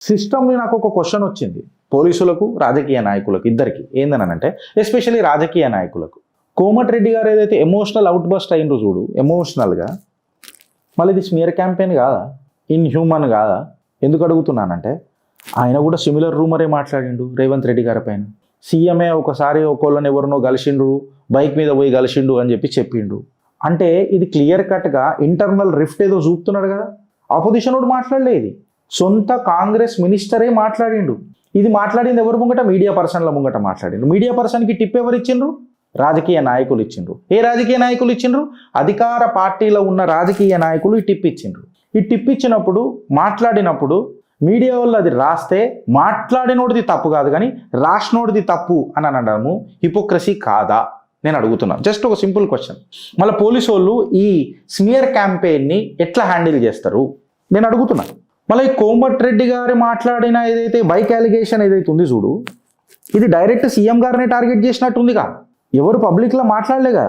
సిస్టమ్ని నాకు ఒక క్వశ్చన్ వచ్చింది, పోలీసులకు రాజకీయ నాయకులకు ఇద్దరికి. ఏందనంటే ఎస్పెషల్లీ రాజకీయ నాయకులకు. కోమటిరెడ్డి గారు ఏదైతే ఎమోషనల్ అవుట్ బస్ట్ అయినరు చూడు, ఎమోషనల్గా, మళ్ళీ ఇది స్మియర్ క్యాంపెయిన్ కాదా, ఇన్ హ్యూమన్ కాదా? ఎందుకు అడుగుతున్నానంటే ఆయన కూడా సిమిలర్ రూమరే మాట్లాడిండు రేవంత్ రెడ్డి గారి పైన. సీఎంఏ ఒకసారి ఒకళ్ళని ఎవరినో కలిసిండ్రు, బైక్ మీద పోయి కలిసిండు అని చెప్పిండు. అంటే ఇది క్లియర్ కట్గా ఇంటర్నల్ రిఫ్ట్ ఏదో చూపుతున్నాడు కదా. ఆపోజిషన్ వాడు మాట్లాడలేదు, సొంత కాంగ్రెస్ మినిస్టరే మాట్లాడిండు. ఇది మాట్లాడింది ఎవరు ముంగట? మీడియా పర్సన్ల ముంగట మాట్లాడిండు. మీడియా పర్సన్కి టిప్ ఎవరు ఇచ్చిండ్రు? రాజకీయ నాయకులు ఇచ్చిండ్రు. ఏ రాజకీయ నాయకులు ఇచ్చిండ్రు? అధికార పార్టీలో ఉన్న రాజకీయ నాయకులు ఈ టిప్ ఇచ్చిండ్రు. ఈ టిప్ ఇచ్చినప్పుడు, మాట్లాడినప్పుడు మీడియా వాళ్ళు అది రాస్తే మాట్లాడినోడిది తప్పు కాదు, కానీ రాసినోడిది తప్పు అని అనడము హిపోక్రసీ కాదా? నేను అడుగుతున్నాను. జస్ట్ ఒక సింపుల్ క్వశ్చన్. మళ్ళీ పోలీసు వాళ్ళు ఈ స్మియర్ క్యాంపెయిన్ని ఎట్లా హ్యాండిల్ చేస్తారు నేను అడుగుతున్నాను. మళ్ళీ ఈ కోమటిరెడ్డి గారు మాట్లాడిన ఏదైతే బైక్ అలిగేషన్ ఏదైతే ఉంది చూడు, ఇది డైరెక్ట్ సీఎం గారిని టార్గెట్ చేసినట్టుందిగా. ఎవరు పబ్లిక్లో మాట్లాడలేగా.